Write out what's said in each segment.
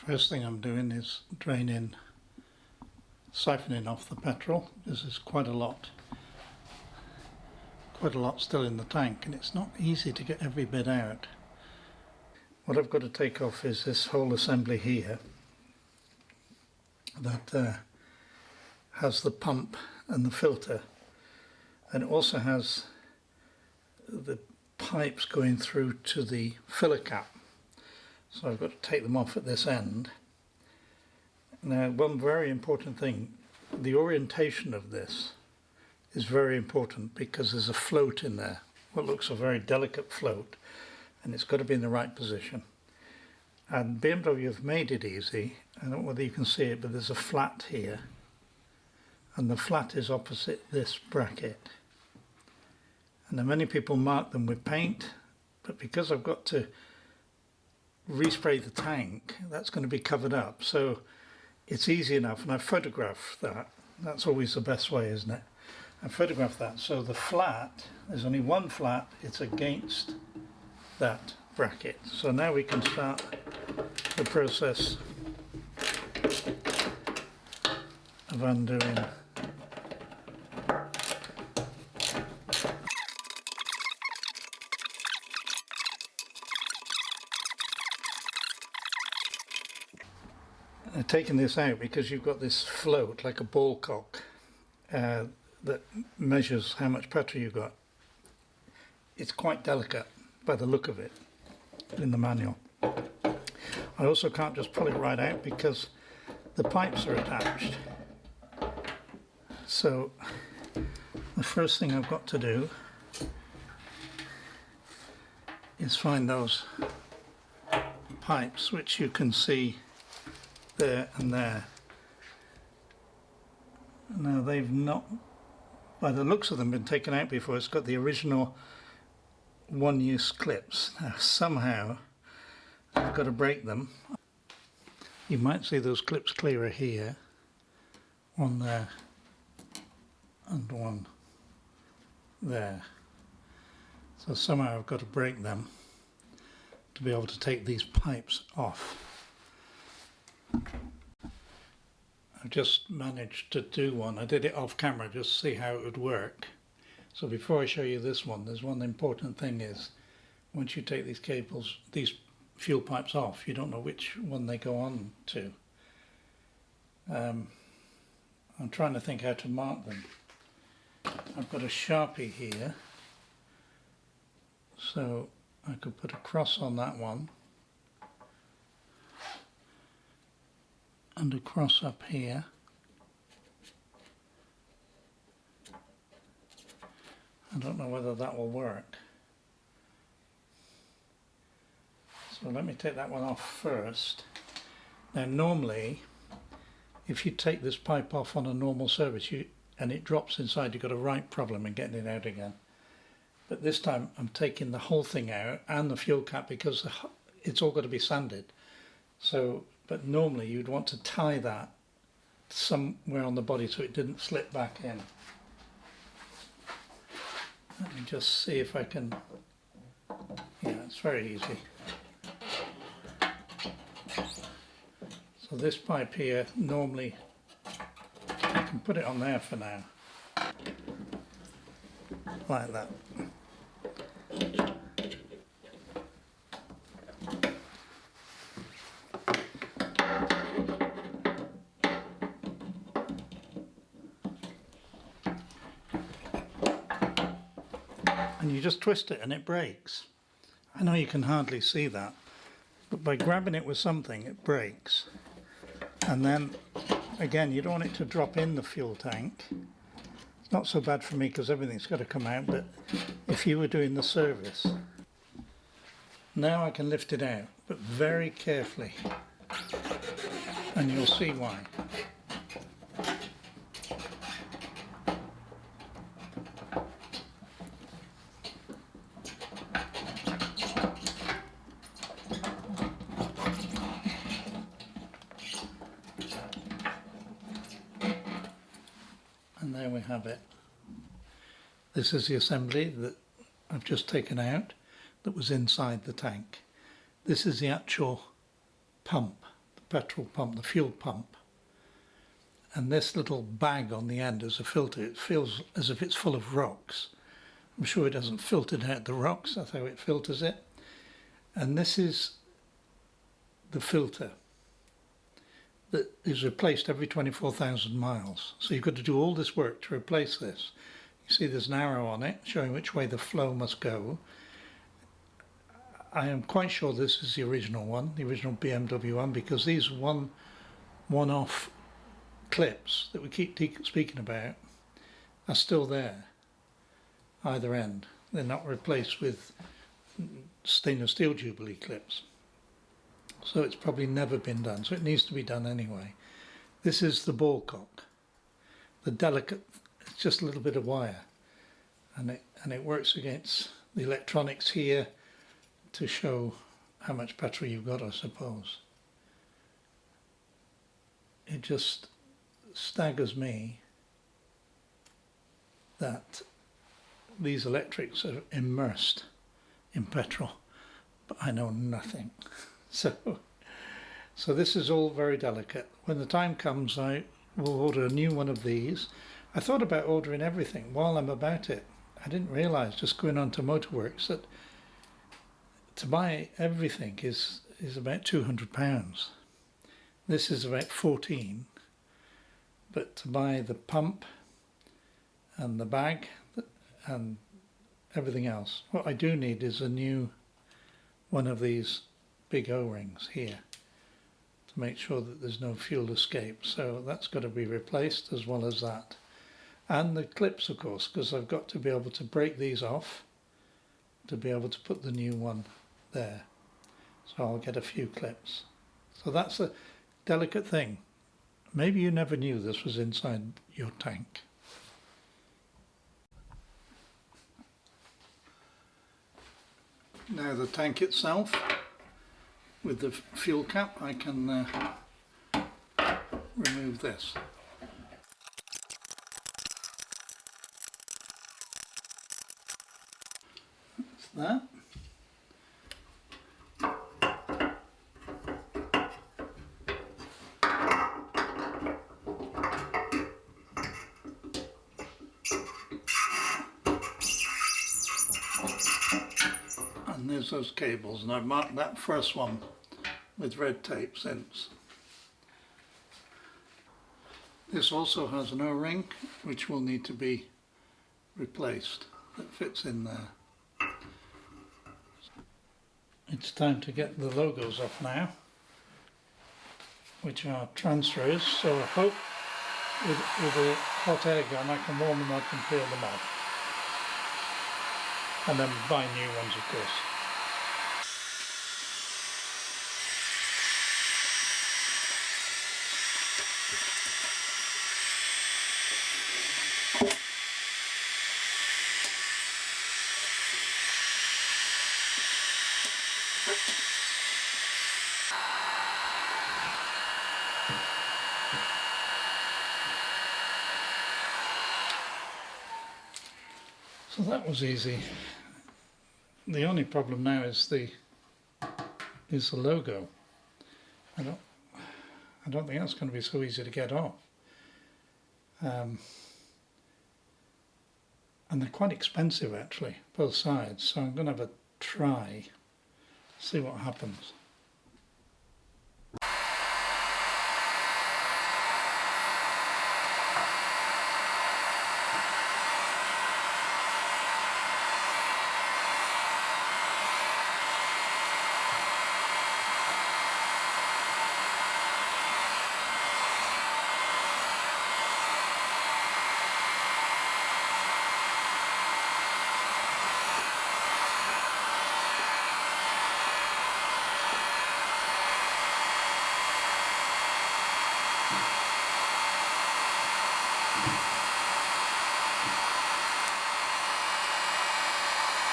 First thing I'm doing is siphoning off the petrol. This is quite a lot still in the tank, and it's not easy to get every bit out. What I've got to take off is this whole assembly here that has the pump and the filter, and it also has the pipes going through to the filler cap. So I've got to take them off at this end. Now, one very important thing, the orientation of this is very important because there's a float in there, what looks a very delicate float, and it's got to be in the right position. And BMW have made it easy. I don't know whether you can see it, but there's a flat here, and the flat is opposite this bracket. And then many people mark them with paint, but because I've got to respray the tank, that's going to be covered up, so it's easy enough, and I've photographed that. That's always the best way, isn't it? I photographed that, so the flat, there's only one flat, it's against that bracket. So now we can start the process of undoing taking this out because you've got this float like a ball cock that measures how much petrol you've got. It's quite delicate by the look of it in the manual. I also can't just pull it right out because the pipes are attached. So the first thing I've got to do is find those pipes, which you can see there and there. Now, they've not, by the looks of them, been taken out before. It's got the original one-use clips. Now, somehow I've got to break them. You might see those clips clearer here, one there and one there. So somehow I've got to break them to be able to take these pipes off. I've just managed to do one. I did it off camera just to see how it would work. So before I show you this one, there's one important thing is once you take these cables, these fuel pipes off, you don't know which one they go on to. I'm trying to think how to mark them. I've got a Sharpie here, so I could put a cross on that one and a cross up here. I don't know whether that will work. So let me take that one off first. Now, normally, if you take this pipe off on a normal service and it drops inside, you've got a right problem in getting it out again. But this time I'm taking the whole thing out and the fuel cap because it's all got to be sanded. So, but normally you'd want to tie that somewhere on the body so it didn't slip back in. Let me just see if I can, yeah, it's very easy. So this pipe here, normally I can put it on there for now, like that. And you just twist it and it breaks. I know you can hardly see that, but by grabbing it with something it breaks. And then again, you don't want it to drop in the fuel tank. It's not so bad for me because everything's got to come out, but if you were doing the service, now I can lift it out, but very carefully, and you'll see why. And there we have it. This is the assembly that I've just taken out that was inside the tank. This is the actual pump, the petrol pump, the fuel pump, and this little bag on the end is a filter. It feels as if it's full of rocks. I'm sure it hasn't filtered out the rocks, that's how it filters it. And this is the filter that is replaced every 24,000 miles. So you've got to do all this work to replace this. You see there's an arrow on it showing which way the flow must go. I am quite sure this is the original one, the original BMW one, because these one-off clips that we keep speaking about are still there, either end. They're not replaced with stainless steel Jubilee clips. So it's probably never been done, so it needs to be done anyway. This is the ball cock, the delicate, it's just a little bit of wire, and it works against the electronics here to show how much petrol you've got, I suppose. It just staggers me that these electrics are immersed in petrol, but I know nothing. So this is all very delicate. When the time comes, I will order a new one of these. I thought about ordering everything while I'm about it. I didn't realise, just going on to Motorworks, that to buy everything is about £200. This is about 14, but to buy the pump and the bag and everything else, what I do need is a new one of these big O-rings here to make sure that there's no fuel escape. So that's got to be replaced, as well as that. And the clips, of course, because I've got to be able to break these off to be able to put the new one there. So I'll get a few clips. So that's a delicate thing. Maybe you never knew this was inside your tank. Now the tank itself, with the fuel cap, I can remove this. That's that. And there's those cables, and I've marked that first one with red tape since. This also has an O-ring which will need to be replaced, that fits in there. It's time to get the logos off now, which are transfers, so I hope with a hot air gun I can warm them up and peel them off. And then buy new ones, of course. So that was easy. The only problem now is the logo. I don't think that's going to be so easy to get off. And they're quite expensive actually, both sides. So I'm going to have a try, see what happens.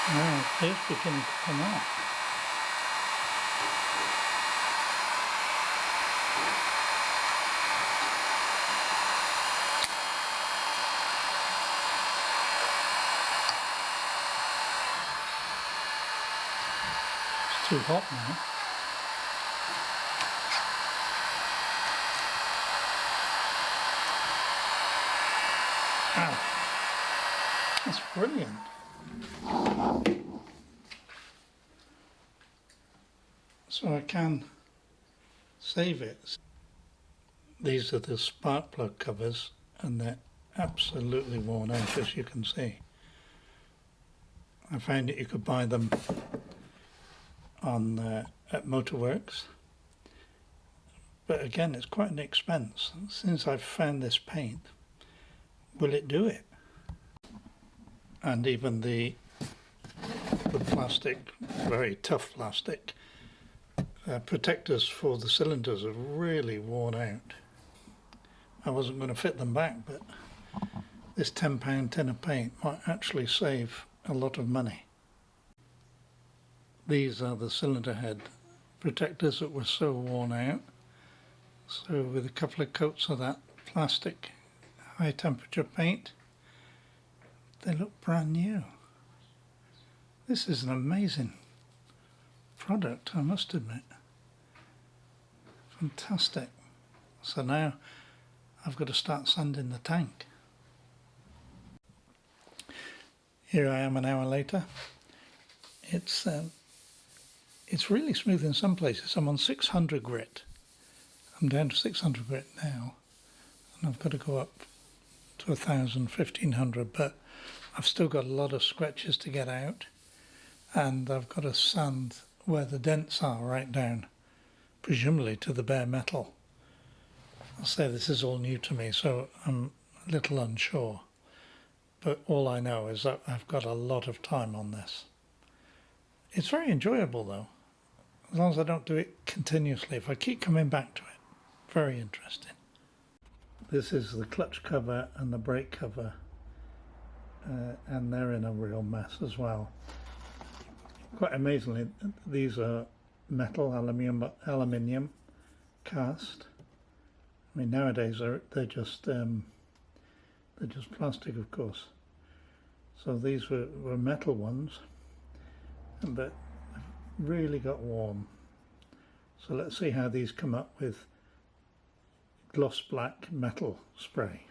Now it is beginning to come off. It's too hot now. Wow, that's brilliant. So I can save it. These are the spark plug covers and they're absolutely worn out, as you can see. I found that you could buy them on at Motorworks, but again it's quite an expense. Since I've found this paint, will it do it? And even the plastic, very tough plastic protectors for the cylinders are really worn out. I wasn't going to fit them back, but this £10 tin of paint might actually save a lot of money. These are the cylinder head protectors that were so worn out. So with a couple of coats of that plastic high temperature paint, they look brand new. This is an amazing product, I must admit. Fantastic. So now I've got to start sanding the tank. Here I am an hour later. It's really smooth in some places. I'm on 600 grit. I'm down to 600 grit now, and I've got to go up to 1,000, 1,500, but I've still got a lot of scratches to get out, and I've got to sand where the dents are right down, presumably to the bare metal. I'll say this is all new to me, so I'm a little unsure, but all I know is that I've got a lot of time on this. It's very enjoyable though, as long as I don't do it continuously. If I keep coming back to it, very interesting. This is the clutch cover and the brake cover, and they're in a real mess as well. Quite amazingly, these are metal, aluminium cast. I mean, nowadays they're just plastic, of course. So these were metal ones, but really got warm. So let's see how these come up with gloss black metal spray.